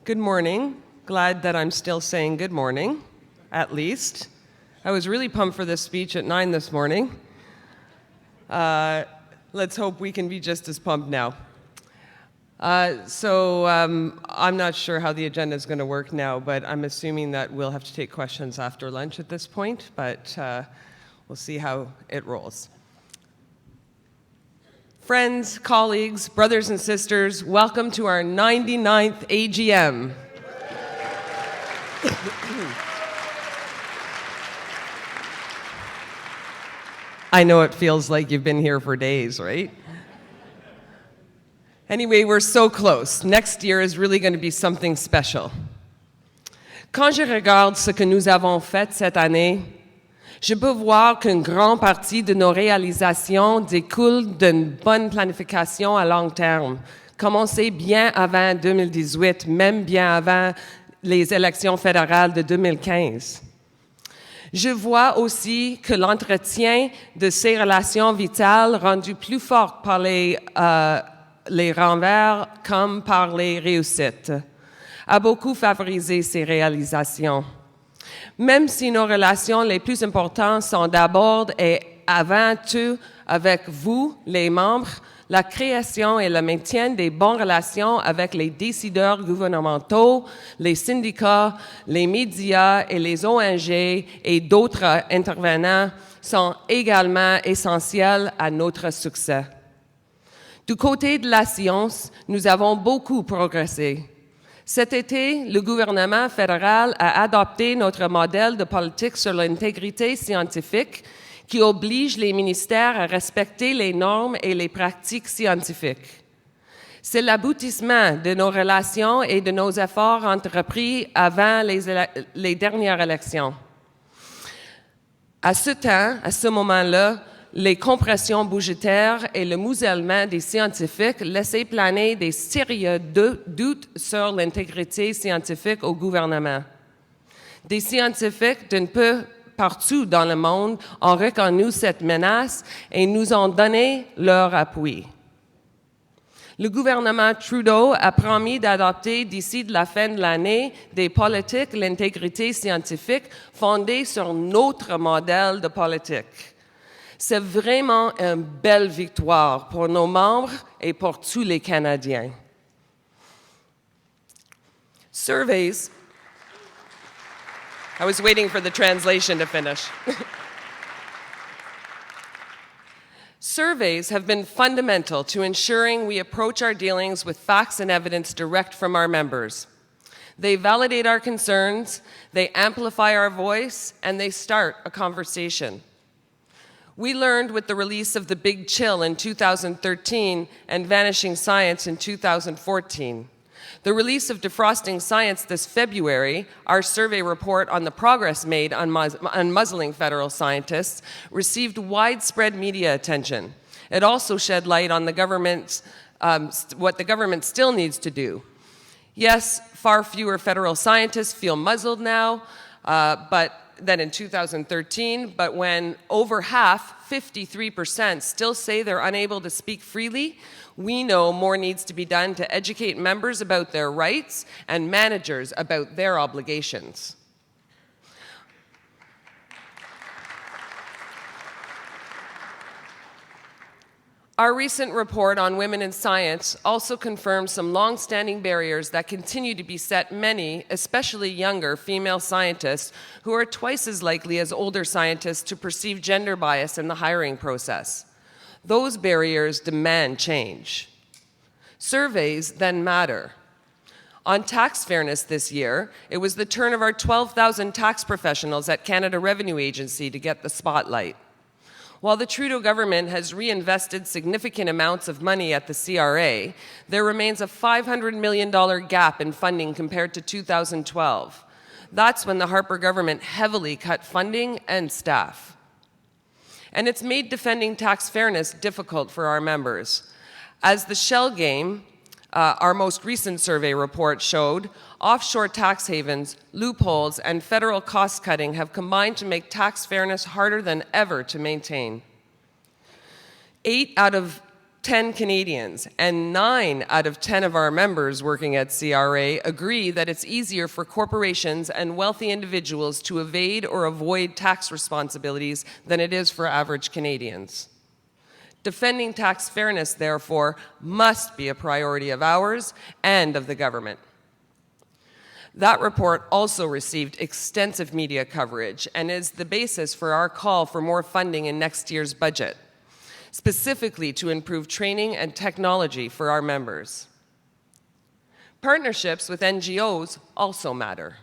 Good morning. Glad that I'm still saying good morning, at least. I was really pumped for this speech at 9 this morning. Let's hope we can be just as pumped now. I'm not sure how the agenda is going to work now, but I'm assuming that we'll have to take questions after lunch at this point, but we'll see how it rolls. Friends, colleagues, brothers and sisters, welcome to our 99th AGM. I know it feels like you've been here for days, right? Anyway, we're so close. Next year is really going to be something special. Quand je regarde ce que nous avons fait cette année, je peux voir qu'une grande partie de nos réalisations découle d'une bonne planification à long terme, commencée bien avant 2018, même bien avant les élections fédérales de 2015. Je vois aussi que l'entretien de ces relations vitales, rendues plus fortes par les renvers comme par les réussites, a beaucoup favorisé ces réalisations. Même si nos relations les plus importantes sont d'abord et avant tout avec vous, les membres, la création et le maintien des bonnes relations avec les décideurs gouvernementaux, les syndicats, les médias et les ONG et d'autres intervenants sont également essentiels à notre succès. Du côté de la science, nous avons beaucoup progressé. Cet été, le gouvernement fédéral a adopté notre modèle de politique sur l'intégrité scientifique qui oblige les ministères à respecter les normes et les pratiques scientifiques. C'est l'aboutissement de nos relations et de nos efforts entrepris avant les dernières élections. À ce moment-là, les compressions budgétaires et le musellement des scientifiques laissaient planer des sérieux doutes sur l'intégrité scientifique au gouvernement. Des scientifiques d'un peu partout dans le monde ont reconnu cette menace et nous ont donné leur appui. Le gouvernement Trudeau a promis d'adopter d'ici la fin de l'année des politiques de l'intégrité scientifique fondées sur notre modèle de politique. C'est vraiment une belle victoire pour nos membres et pour tous les Canadiens. Surveys. I was waiting for the translation to finish. Surveys have been fundamental to ensuring we approach our dealings with facts and evidence direct from our members. They validate our concerns, they amplify our voice, and they start a conversation. We learned with the release of The Big Chill in 2013 and Vanishing Science in 2014. The release of Defrosting Science this February, our survey report on the progress made on muzzling federal scientists, received widespread media attention. It also shed light on the government's, what the government still needs to do. Yes, far fewer federal scientists feel muzzled now, than in 2013, but when over half, 53%, still say they're unable to speak freely, we know more needs to be done to educate members about their rights and managers about their obligations. Our recent report on women in science also confirms some long-standing barriers that continue to beset many, especially younger, female scientists who are twice as likely as older scientists to perceive gender bias in the hiring process. Those barriers demand change. Surveys then matter. On tax fairness this year, it was the turn of our 12,000 tax professionals at Canada Revenue Agency to get the spotlight. While the Trudeau government has reinvested significant amounts of money at the CRA, there remains a $500 million gap in funding compared to 2012. That's when the Harper government heavily cut funding and staff. And it's made defending tax fairness difficult for our members. As the Shell game, our most recent survey report showed, offshore tax havens, loopholes, and federal cost-cutting have combined to make tax fairness harder than ever to maintain. 8 out of 10 Canadians, and 9 out of 10 of our members working at CRA agree that it's easier for corporations and wealthy individuals to evade or avoid tax responsibilities than it is for average Canadians. Defending tax fairness, therefore, must be a priority of ours and of the government. That report also received extensive media coverage and is the basis for our call for more funding in next year's budget, specifically to improve training and technology for our members. Partnerships with NGOs also matter.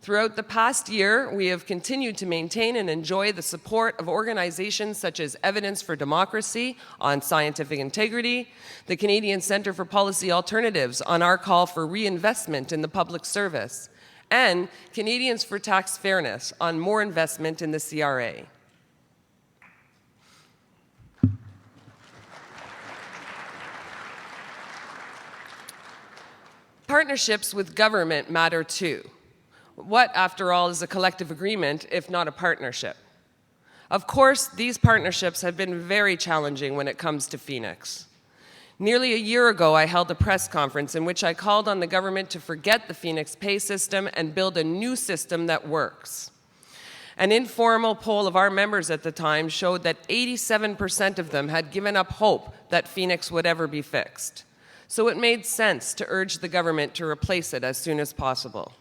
Throughout the past year, we have continued to maintain and enjoy the support of organizations such as Evidence for Democracy on scientific integrity, the Canadian Centre for Policy Alternatives on our call for reinvestment in the public service, and Canadians for Tax Fairness on more investment in the CRA. Partnerships with government matter too. What, after all, is a collective agreement if not a partnership? Of course, these partnerships have been very challenging when it comes to Phoenix. Nearly a year ago, I held a press conference in which I called on the government to forget the Phoenix pay system and build a new system that works. An informal poll of our members at the time showed that 87% of them had given up hope that Phoenix would ever be fixed. So it made sense to urge the government to replace it as soon as possible.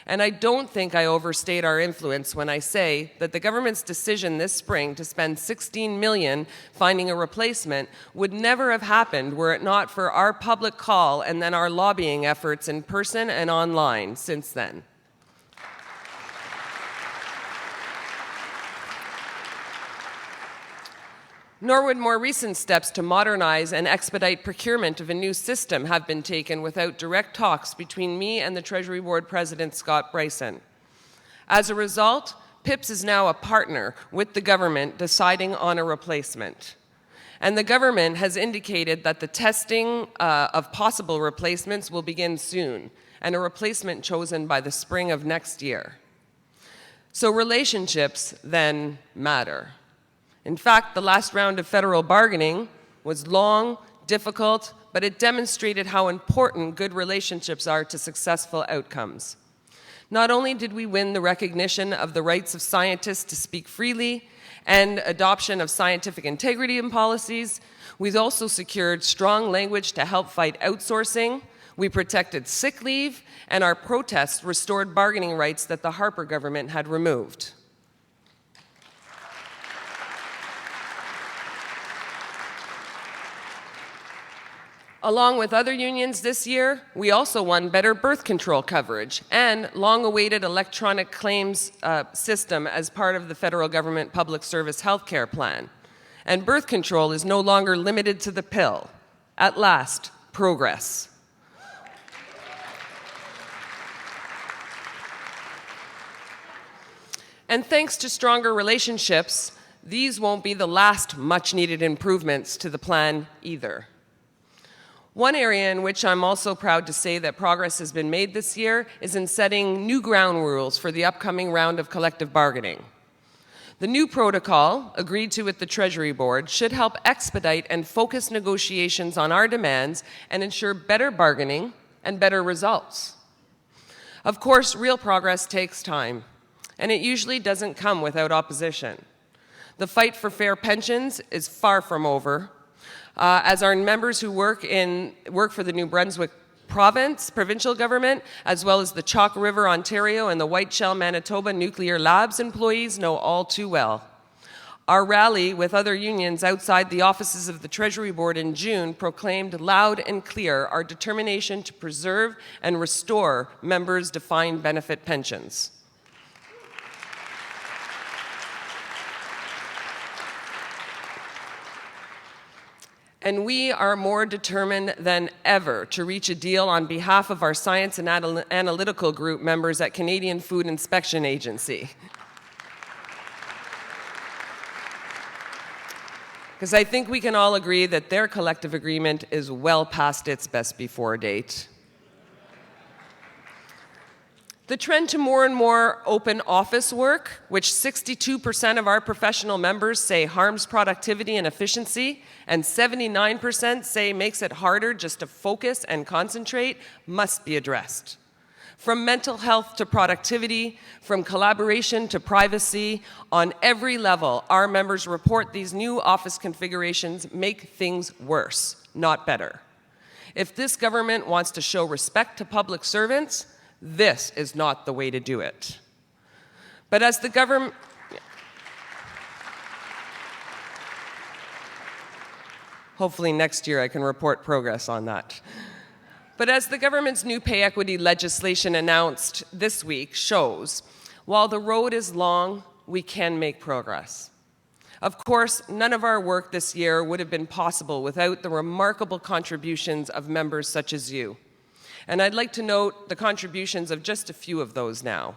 And I don't think I overstate our influence when I say that the government's decision this spring to spend $16 million finding a replacement would never have happened were it not for our public call and then our lobbying efforts in person and online since then. Nor would more recent steps to modernize and expedite procurement of a new system have been taken without direct talks between me and the Treasury Board President, Scott Bryson. As a result, PIPS is now a partner with the government deciding on a replacement. And the government has indicated that the testing of possible replacements will begin soon, and a replacement chosen by the spring of next year. So relationships then matter. In fact, the last round of federal bargaining was long, difficult, but it demonstrated how important good relationships are to successful outcomes. Not only did we win the recognition of the rights of scientists to speak freely and adoption of scientific integrity in policies, we've also secured strong language to help fight outsourcing, we protected sick leave, and our protests restored bargaining rights that the Harper government had removed. Along with other unions this year, we also won better birth control coverage and long-awaited electronic claims system as part of the federal government public service healthcare plan. And birth control is no longer limited to the pill. At last, progress. And thanks to stronger relationships, these won't be the last much-needed improvements to the plan either. One area in which I'm also proud to say that progress has been made this year is in setting new ground rules for the upcoming round of collective bargaining. The new protocol, agreed to with the Treasury Board, should help expedite and focus negotiations on our demands and ensure better bargaining and better results. Of course, real progress takes time, and it usually doesn't come without opposition. The fight for fair pensions is far from over, as our members who work for the New Brunswick provincial government, as well as the Chalk River, Ontario, and the Whiteshell, Manitoba Nuclear Labs employees know all too well. Our rally with other unions outside the offices of the Treasury Board in June proclaimed loud and clear our determination to preserve and restore members' defined benefit pensions. And we are more determined than ever to reach a deal on behalf of our Science and Analytical Group members at Canadian Food Inspection Agency. Because I think we can all agree that their collective agreement is well past its best before date. The trend to more and more open office work, which 62% of our professional members say harms productivity and efficiency, and 79% say makes it harder just to focus and concentrate, must be addressed. From mental health to productivity, from collaboration to privacy, on every level, our members report these new office configurations make things worse, not better. If this government wants to show respect to public servants, this is not the way to do it. But as the government... Hopefully next year I can report progress on that. But as the government's new pay equity legislation announced this week shows, while the road is long, we can make progress. Of course, none of our work this year would have been possible without the remarkable contributions of members such as you. And I'd like to note the contributions of just a few of those now.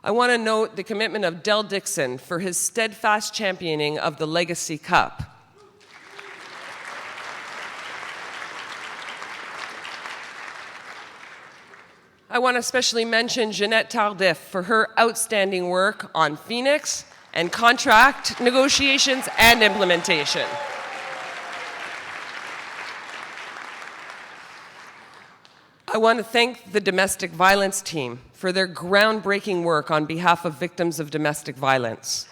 I want to note the commitment of Del Dixon for his steadfast championing of the Legacy Cup. I want to especially mention Jeanette Tardif for her outstanding work on Phoenix and contract negotiations and implementation. I want to thank the domestic violence team for their groundbreaking work on behalf of victims of domestic violence.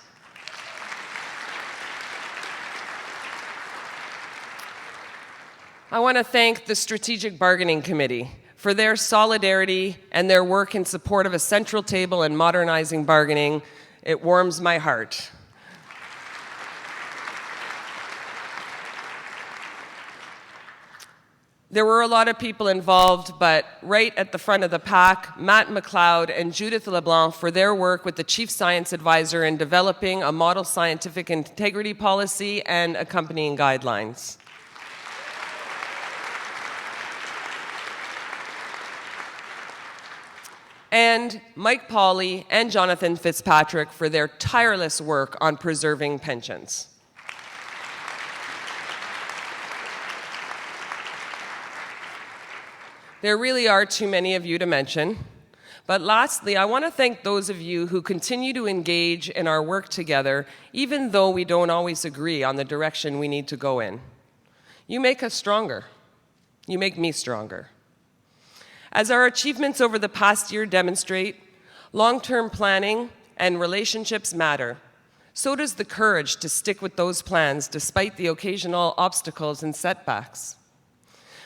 I want to thank the Strategic Bargaining Committee for their solidarity and their work in support of a central table and modernizing bargaining. It warms my heart. There were a lot of people involved, but right at the front of the pack, Matt McLeod and Judith LeBlanc for their work with the Chief Science Advisor in developing a model scientific integrity policy and accompanying guidelines. And Mike Pauley and Jonathan Fitzpatrick for their tireless work on preserving pensions. There really are too many of you to mention. But lastly, I want to thank those of you who continue to engage in our work together, even though we don't always agree on the direction we need to go in. You make us stronger. You make me stronger. As our achievements over the past year demonstrate, long-term planning and relationships matter. So does the courage to stick with those plans despite the occasional obstacles and setbacks.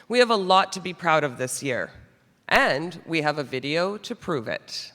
We have a lot to be proud of this year, and we have a video to prove it.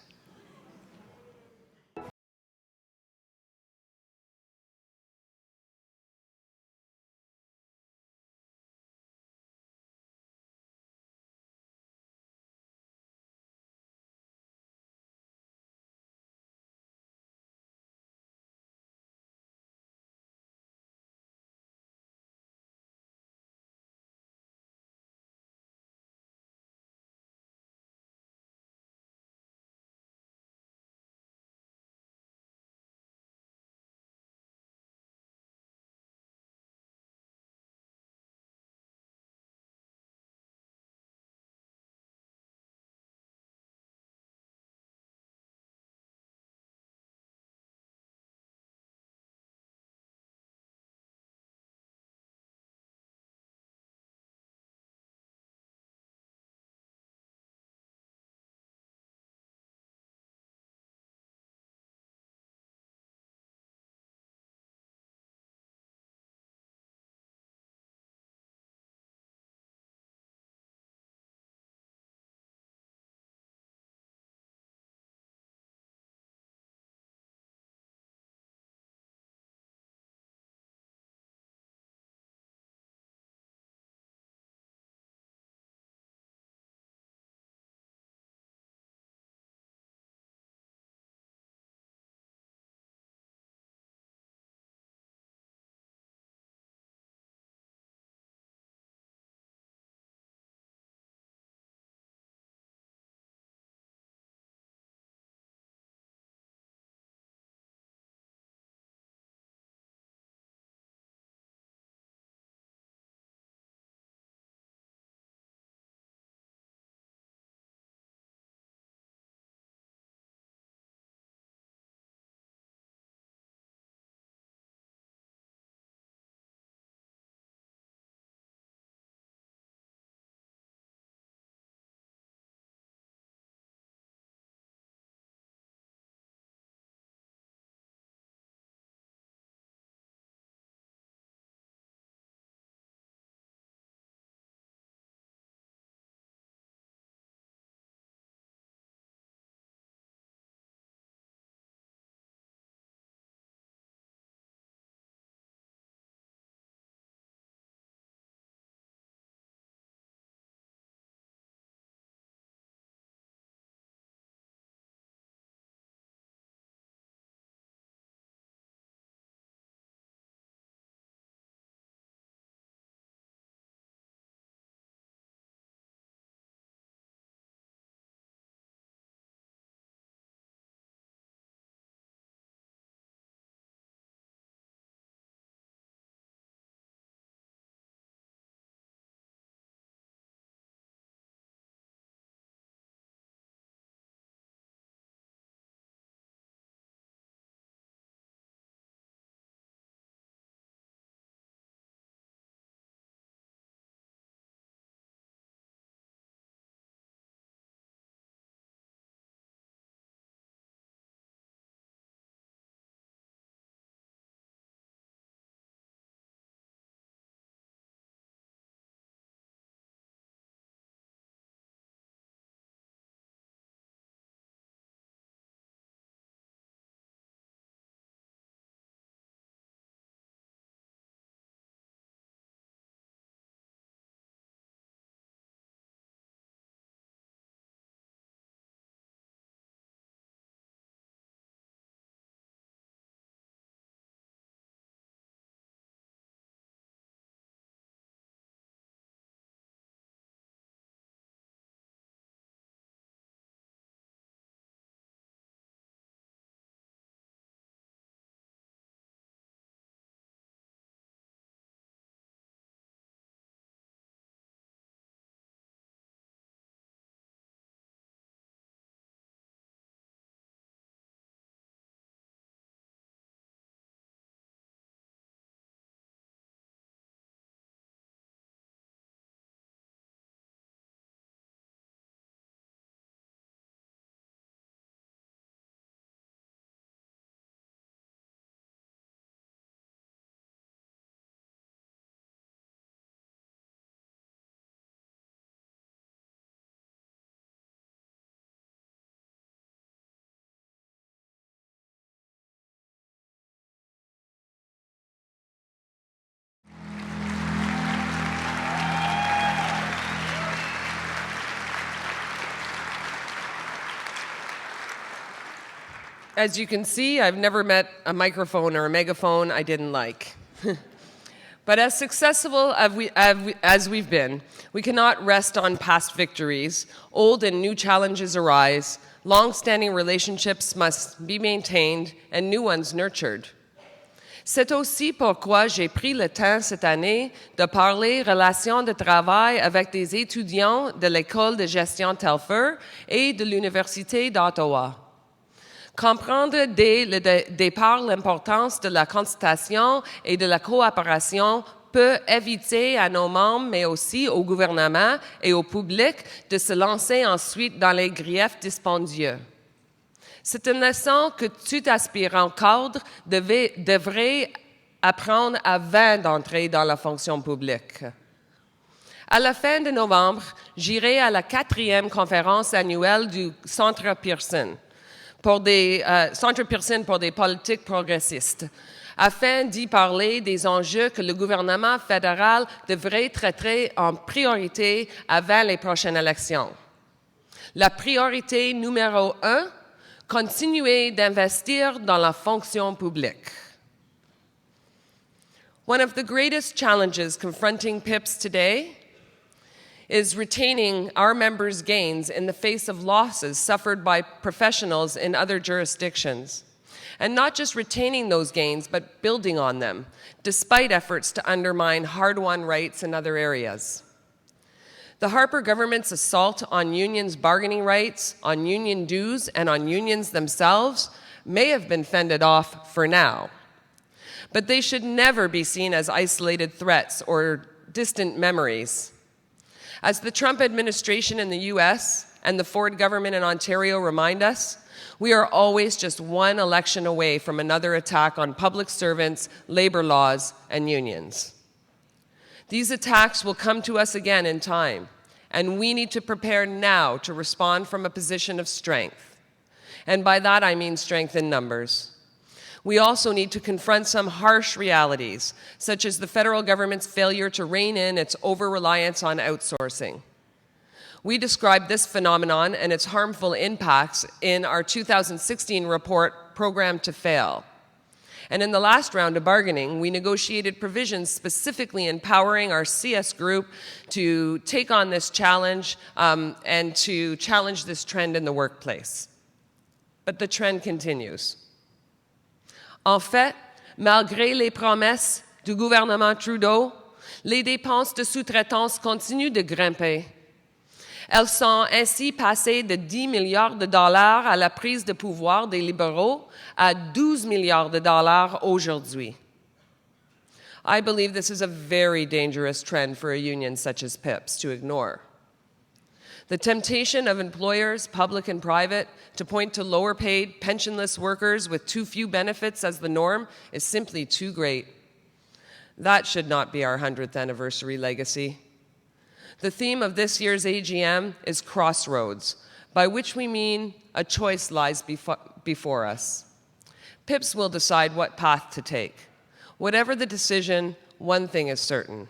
As you can see, I've never met a microphone or a megaphone I didn't like. But as successful as we've been, we cannot rest on past victories. Old and new challenges arise. Long-standing relationships must be maintained and new ones nurtured. C'est aussi pourquoi j'ai pris le temps cette année de parler relations de travail avec des étudiants de l'École de gestion Telfer et de l'Université d'Ottawa. Comprendre dès le départ l'importance de la consultation et de la coopération peut éviter à nos membres, mais aussi au gouvernement et au public, de se lancer ensuite dans les griefs dispendieux. C'est une leçon que tout aspirant cadre devrait apprendre avant d'entrer dans la fonction publique. À la fin de novembre, j'irai à la 4e conférence annuelle du Centre Pearson pour des politiques progressistes, afin d'y parler des enjeux que le gouvernement fédéral devrait traiter en priorité avant les prochaines élections. La priorité numéro 1, continuer d'investir dans la fonction publique. One of the greatest challenges confronting PIPS today is retaining our members' gains in the face of losses suffered by professionals in other jurisdictions. And not just retaining those gains, but building on them, despite efforts to undermine hard-won rights in other areas. The Harper government's assault on unions' bargaining rights, on union dues, and on unions themselves may have been fended off for now. But they should never be seen as isolated threats or distant memories. As the Trump administration in the US and the Ford government in Ontario remind us, we are always just one election away from another attack on public servants, labor laws, and unions. These attacks will come to us again in time, and we need to prepare now to respond from a position of strength. And by that I mean strength in numbers. We also need to confront some harsh realities, such as the federal government's failure to rein in its over-reliance on outsourcing. We described this phenomenon and its harmful impacts in our 2016 report, Program to Fail. And in the last round of bargaining, we negotiated provisions specifically empowering our CS group to take on this challenge and to challenge this trend in the workplace. But the trend continues. En fait, malgré les promesses du gouvernement Trudeau, les dépenses de sous-traitance continuent de grimper. Elles sont ainsi passées de 10 milliards de dollars à la prise de pouvoir des libéraux à 12 milliards de dollars aujourd'hui. I believe this is a very dangerous trend for a union such as PIPS to ignore. The temptation of employers, public and private, to point to lower-paid, pensionless workers with too few benefits as the norm is simply too great. That should not be our 100th anniversary legacy. The theme of this year's AGM is Crossroads, by which we mean a choice lies before us. PIPS will decide what path to take. Whatever the decision, one thing is certain.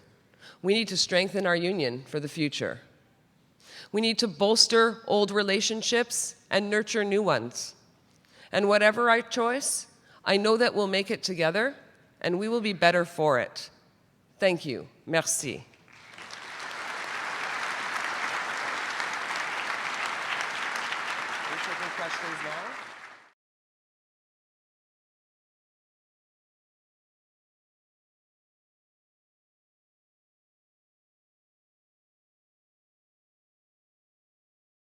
We need to strengthen our union for the future. We need to bolster old relationships and nurture new ones. And whatever our choice, I know that we'll make it together, and we will be better for it. Thank you. Merci. Questions now?